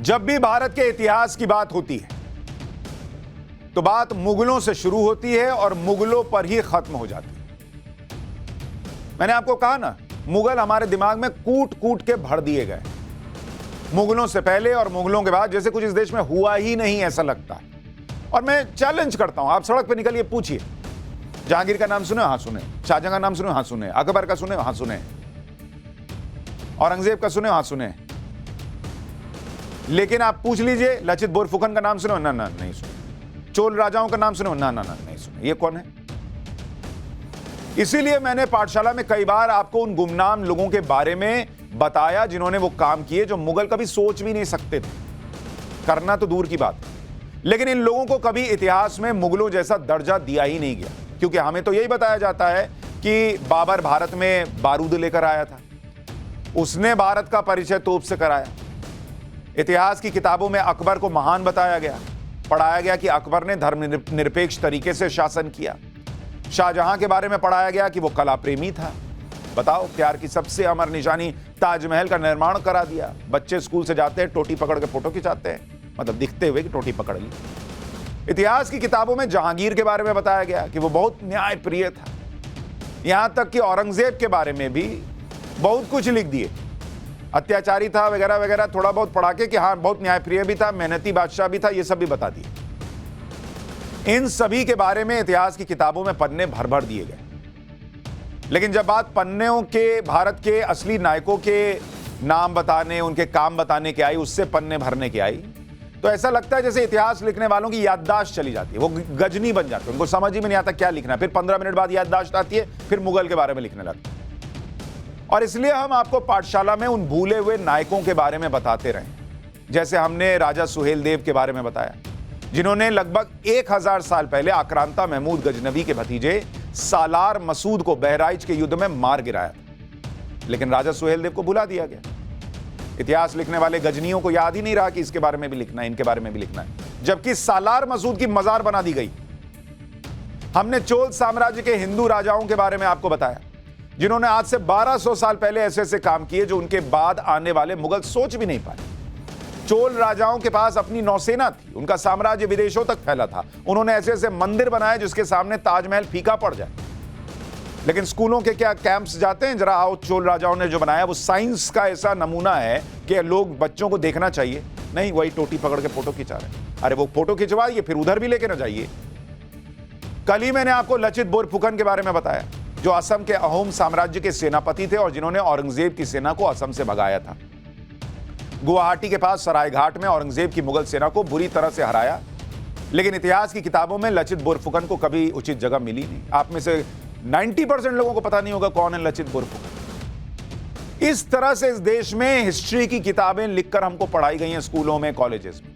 जब भी भारत के इतिहास की बात होती है तो बात मुगलों से शुरू होती है और मुगलों पर ही खत्म हो जाती है। मैंने आपको कहा ना, मुगल हमारे दिमाग में कूट कूट के भर दिए गए। मुगलों से पहले और मुगलों के बाद जैसे कुछ इस देश में हुआ ही नहीं, ऐसा लगता है। और मैं चैलेंज करता हूं, आप सड़क पर निकलिए, पूछिए, जहांगीर का नाम सुने? हाँ सुने। शाहजहां का नाम सुने? हाँ सुने। अकबर का सुने? हाँ सुने। औरंगजेब का सुने? हाँ सुने। लेकिन आप पूछ लीजिए, लचित बोरफुकन का नाम सुने? ना ना नहीं सुने। चोल राजाओं का नाम सुने? ना ना ना नहीं सुने। ये कौन है? इसीलिए मैंने पाठशाला में कई बार आपको उन गुमनाम लोगों के बारे में बताया जिन्होंने वो काम किए जो मुगल कभी सोच भी नहीं सकते थे, करना तो दूर की बात। लेकिन इन लोगों को कभी इतिहास में मुगलों जैसा दर्जा दिया ही नहीं गया, क्योंकि हमें तो यही बताया जाता है कि बाबर भारत में बारूद लेकर आया था, उसने भारत का परिचय तोप से कराया। इतिहास की किताबों में अकबर को महान बताया गया, पढ़ाया गया कि अकबर ने धर्मनिरपेक्ष तरीके से शासन किया। शाहजहां के बारे में पढ़ाया गया कि वो कला प्रेमी था। बताओ, प्यार की सबसे अमर निशानी ताजमहल का निर्माण करा दिया। बच्चे स्कूल से जाते हैं, टोटी पकड़ के फोटो खिंचाते हैं, मतलब दिखते हुए कि टोटी पकड़ ली। इतिहास की किताबों में जहांगीर के बारे में बताया गया कि वो बहुत न्यायप्रिय था। यहां तक कि औरंगजेब के बारे में भी बहुत कुछ लिख दिए, अत्याचारी था वगैरह वगैरह, थोड़ा बहुत पढ़ा के कि हाँ बहुत न्यायप्रिय भी था, मेहनती बादशाह भी था, ये सब भी बता दिए। इन सभी के बारे में इतिहास की किताबों में पन्ने भर भर दिए गए। लेकिन जब बात पन्नों के, भारत के असली नायकों के नाम बताने, उनके काम बताने की आई, उससे पन्ने भरने की आई, तो ऐसा लगता है जैसे इतिहास लिखने वालों की याददाश्त चली जाती है, वो गजनी बन जाते हैं, उनको समझ ही में नहीं आता क्या लिखना है। फिर 15 मिनट बाद याददाश्त आती है, फिर मुगल के बारे में लिखने लगते हैं। और इसलिए हम आपको पाठशाला में उन भूले हुए नायकों के बारे में बताते रहे। जैसे हमने राजा सुहेलदेव के बारे में बताया, जिन्होंने लगभग 1000 साल पहले आक्रांता महमूद गजनवी के भतीजे सालार मसूद को बहराइच के युद्ध में मार गिराया था। लेकिन राजा सुहेलदेव को भुला दिया गया। इतिहास लिखने वाले गजनियों को याद ही नहीं रहा कि इसके बारे में भी लिखना है, इनके बारे में भी लिखना है, जबकि सालार मसूद की मजार बना दी गई। हमने चोल साम्राज्य के हिंदू राजाओं के बारे में आपको बताया, जिन्होंने आज से 1200 साल पहले ऐसे ऐसे काम किए जो उनके बाद आने वाले मुगल सोच भी नहीं पाए। चोल राजाओं के पास अपनी नौसेना थी, उनका साम्राज्य विदेशों तक फैला था, उन्होंने ऐसे ऐसे मंदिर बनाए जिसके सामने ताजमहल फीका पड़ जाए। लेकिन स्कूलों के क्या कैंप्स जाते हैं, जरा आओ, चोल राजाओं ने जो बनाया वो साइंस का ऐसा नमूना है कि लोग, बच्चों को देखना चाहिए। नहीं, वही टोटी पकड़ के फोटो खिंचा रहे हैं। अरे वो फोटो खिंचवाइए, फिर उधर भी लेके ना जाइए। कल ही मैंने आपको लचित बोरफुकन के बारे में बताया, जो असम के अहोम साम्राज्य के सेनापति थे और जिन्होंने औरंगजेब की सेना को असम से भगाया था। गुवाहाटी के पास सरायघाट में औरंगजेब की मुगल सेना को बुरी तरह से हराया। लेकिन इतिहास की किताबों में लचित बोरफुकन को कभी उचित जगह मिली नहीं। आप में से 90% लोगों को पता नहीं होगा कौन है लचित बोरफुकन। इस तरह से इस देश में हिस्ट्री की किताबें लिखकर हमको पढ़ाई गई हैं स्कूलों में, कॉलेजेस में।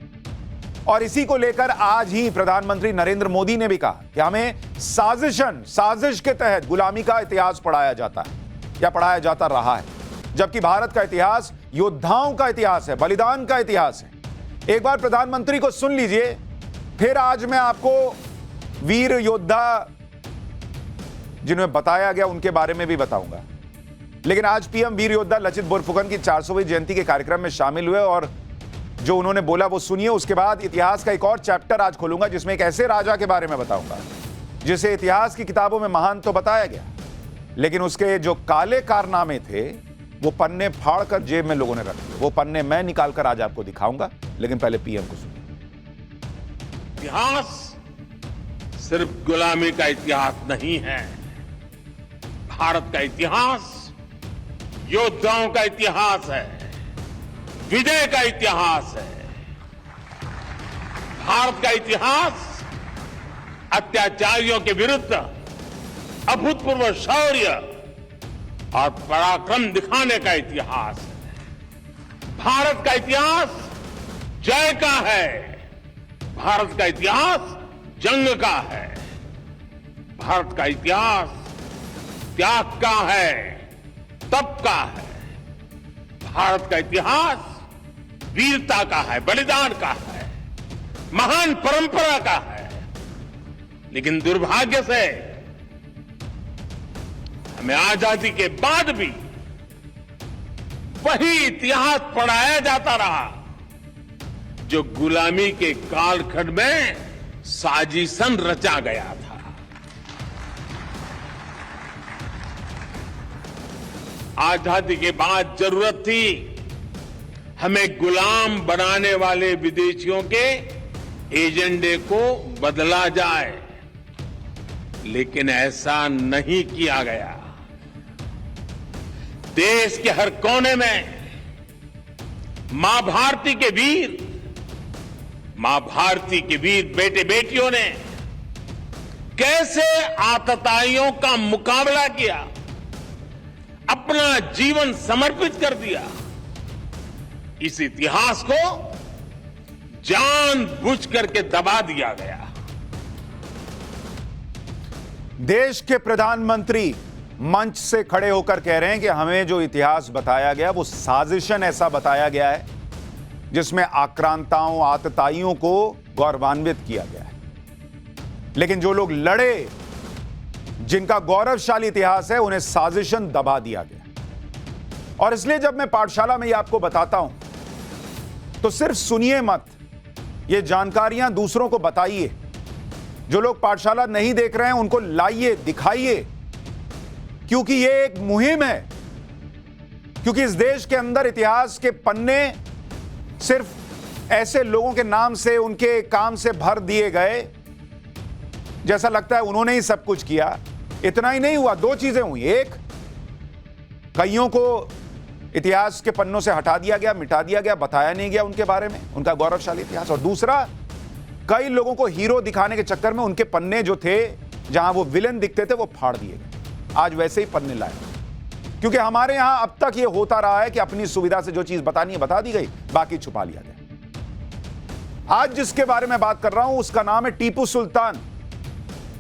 और इसी को लेकर आज ही प्रधानमंत्री नरेंद्र मोदी ने भी कहा कि हमें साजिश के तहत गुलामी का इतिहास पढ़ाया जाता है या पढ़ाया जाता रहा है, जबकि भारत का इतिहास योद्धाओं का इतिहास है, बलिदान का इतिहास है। एक बार प्रधानमंत्री को सुन लीजिए, फिर आज मैं आपको वीर योद्धा जिन्हें बताया गया उनके बारे में भी बताऊंगा। लेकिन आज पीएम वीर योद्धा लचित बोरफुकन की 400वीं जयंती के कार्यक्रम में शामिल हुए और जो उन्होंने बोला वो सुनिए। उसके बाद इतिहास का एक और चैप्टर आज खोलूंगा जिसमें एक ऐसे राजा के बारे में बताऊंगा जिसे इतिहास की किताबों में महान तो बताया गया, लेकिन उसके जो काले कारनामे थे वो पन्ने फाड़ कर जेब में लोगों ने रख दिए। वो पन्ने मैं निकाल कर आज आपको दिखाऊंगा, लेकिन पहले पीएम को सुनिए। इतिहास सिर्फ गुलामी का इतिहास नहीं है। भारत का इतिहास योद्धाओं का इतिहास है, विजय का इतिहास है। भारत का इतिहास अत्याचारियों के विरुद्ध अभूतपूर्व शौर्य और पराक्रम दिखाने का इतिहास है। भारत का इतिहास जय का है, भारत का इतिहास जंग का है, भारत का इतिहास त्याग का है, तप का है, भारत का इतिहास वीरता का है, बलिदान का है, महान परंपरा का है। लेकिन दुर्भाग्य से हमें आजादी के बाद भी वही इतिहास पढ़ाया जाता रहा जो गुलामी के कालखंड में साजिशन रचा गया था। आजादी के बाद जरूरत थी हमें गुलाम बनाने वाले विदेशियों के एजेंडे को बदला जाए, लेकिन ऐसा नहीं किया गया। देश के हर कोने में मां भारती के वीर बेटे बेटियों ने कैसे आतताइयों का मुकाबला किया, अपना जीवन समर्पित कर दिया। इस इतिहास को जानबूझ करके दबा दिया गया। देश के प्रधानमंत्री मंच से खड़े होकर कह रहे हैं कि हमें जो इतिहास बताया गया वो साजिशन ऐसा बताया गया है जिसमें आक्रांताओं आतताइयों को गौरवान्वित किया गया है। लेकिन जो लोग लड़े, जिनका गौरवशाली इतिहास है, उन्हें साजिशन दबा दिया गया। और इसलिए जब मैं पाठशाला में ये आपको बताता हूं तो सिर्फ सुनिए मत, ये जानकारियां दूसरों को बताइए। जो लोग पाठशाला नहीं देख रहे हैं उनको लाइए, दिखाइए, क्योंकि ये एक मुहिम है। क्योंकि इस देश के अंदर इतिहास के पन्ने सिर्फ ऐसे लोगों के नाम से, उनके काम से भर दिए गए, जैसा लगता है उन्होंने ही सब कुछ किया। इतना ही नहीं हुआ, दो चीजें हुई। एक, कईयों को इतिहास के पन्नों से हटा दिया गया, मिटा दिया गया, बताया नहीं गया उनके बारे में, उनका गौरवशाली इतिहास। और दूसरा, कई लोगों को हीरो दिखाने के चक्कर में उनके पन्ने जो थे, जहां वो विलेन दिखते थे, वो फाड़ दिए गए। आज वैसे ही पन्ने लाए, क्योंकि हमारे यहां अब तक ये होता रहा है कि अपनी सुविधा से जो चीज बतानी है बता दी गई, बाकी छुपा लिया गया। आज जिसके बारे में बात कर रहा हूं उसका नाम है टीपू सुल्तान।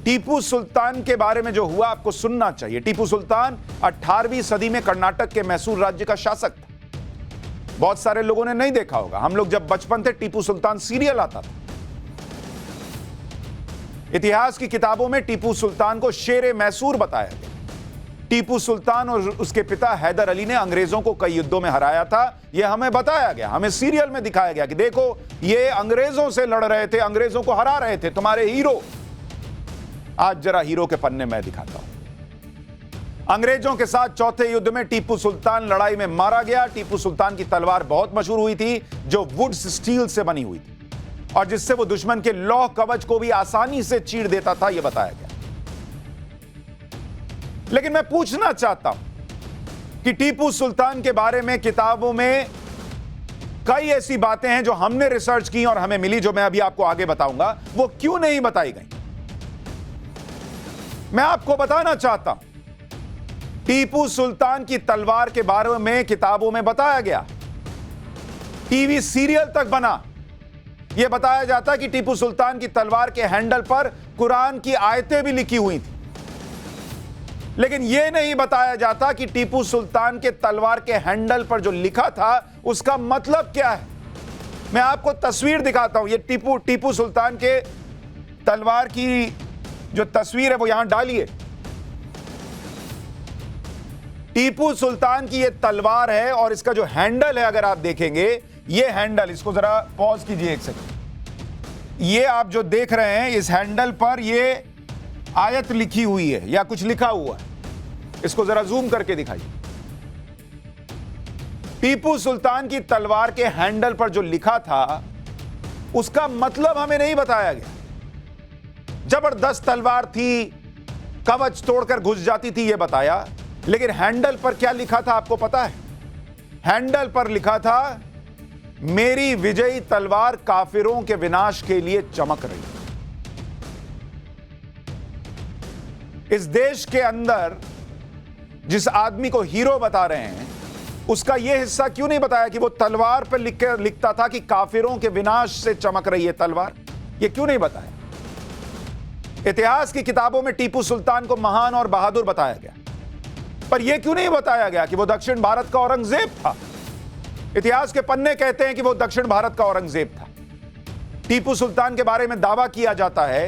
टीपू सुल्तान के बारे में जो हुआ आपको सुनना चाहिए। टीपू सुल्तान 18वीं सदी में कर्नाटक के मैसूर राज्य का शासक था। बहुत सारे लोगों ने नहीं देखा होगा, हम लोग जब बचपन थे टीपू सुल्तान सीरियल आता था। इतिहास की किताबों में टीपू सुल्तान को शेरे मैसूर बताया गया। टीपू सुल्तान और उसके पिता हैदर अली ने अंग्रेजों को कई युद्धों में हराया था। यह हमें बताया गया, हमें सीरियल में दिखाया गया कि देखो ये अंग्रेजों से लड़ रहे थे, अंग्रेजों को हरा रहे थे, तुम्हारे हीरो। आज जरा हीरो के पन्ने मैं दिखाता हूं। अंग्रेजों के साथ चौथे युद्ध में टीपू सुल्तान लड़ाई में मारा गया। टीपू सुल्तान की तलवार बहुत मशहूर हुई थी, जो वुड्स स्टील से बनी हुई थी और जिससे वो दुश्मन के लौह कवच को भी आसानी से चीर देता था, यह बताया गया। लेकिन मैं पूछना चाहता हूं कि टीपू सुल्तान के बारे में किताबों में कई ऐसी बातें हैं जो हमने रिसर्च की और हमें मिली, जो मैं अभी आपको आगे बताऊंगा, वो क्यों नहीं बताई गई। मैं आपको बताना चाहता हूं, टीपू सुल्तान की तलवार के बारे में किताबों में बताया गया, टीवी सीरियल तक बना। यह बताया जाता है कि टीपू सुल्तान की तलवार के हैंडल पर कुरान की आयतें भी लिखी हुई थी। लेकिन यह नहीं बताया जाता कि टीपू सुल्तान के तलवार के हैंडल पर जो लिखा था उसका मतलब क्या है। मैं आपको तस्वीर दिखाता हूं। यह टीपू सुल्तान के तलवार की जो तस्वीर है वो यहां डालिए। टीपू सुल्तान की यह तलवार है और इसका जो हैंडल है, अगर आप देखेंगे, ये हैंडल, इसको जरा पॉज कीजिए एक सेकंड। ये आप जो देख रहे हैं, इस हैंडल पर ये आयत लिखी हुई है या कुछ लिखा हुआ है। इसको जरा जूम करके दिखाइए। टीपू सुल्तान की तलवार के हैंडल पर जो लिखा था उसका मतलब हमें नहीं बताया गया। जबरदस्त तलवार थी, कवच तोड़कर घुस जाती थी, यह बताया। लेकिन हैंडल पर क्या लिखा था आपको पता है? हैंडल पर लिखा था, मेरी विजयी तलवार काफिरों के विनाश के लिए चमक रही। इस देश के अंदर जिस आदमी को हीरो बता रहे हैं, उसका यह हिस्सा क्यों नहीं बताया कि वो तलवार पर लिखता था कि काफिरों के विनाश से चमक रही है तलवार? यह क्यों नहीं बताया? इतिहास की किताबों में टीपू सुल्तान को महान और बहादुर बताया गया, पर यह क्यों नहीं बताया गया कि वो दक्षिण भारत का औरंगजेब था? इतिहास के पन्ने कहते हैं कि वो दक्षिण भारत का औरंगजेब था। टीपू सुल्तान के बारे में दावा किया जाता है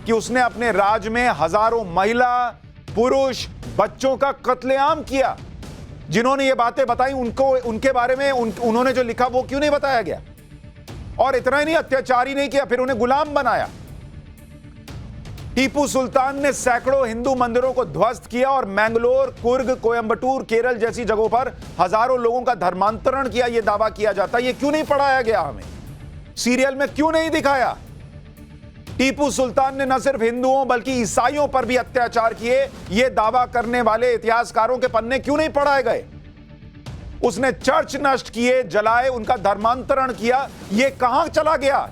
कि उसने अपने राज में हजारों महिला, पुरुष, बच्चों का कत्लेआम किया। जिन्होंने ये बातें बताई उनको, उनके बारे में उन्होंने जो लिखा वो क्यों नहीं बताया गया? और इतना ही नहीं, अत्याचार ही नहीं किया, फिर उन्हें गुलाम बनाया। टीपू सुल्तान ने सैकड़ों हिंदू मंदिरों को ध्वस्त किया और मैंगलोर, कुर्ग, कोयंबटूर, केरल जैसी जगहों पर हजारों लोगों का धर्मांतरण किया, यह दावा किया जाता है। यह क्यों नहीं पढ़ाया गया हमें? सीरियल में क्यों नहीं दिखाया? टीपू सुल्तान ने न सिर्फ हिंदुओं बल्कि ईसाइयों पर भी अत्याचार किए, यह दावा करने वाले इतिहासकारों के पन्ने क्यों नहीं पढ़ाए गए? उसने चर्च नष्ट किए, जलाए, उनका धर्मांतरण किया, यह कहां चला गया?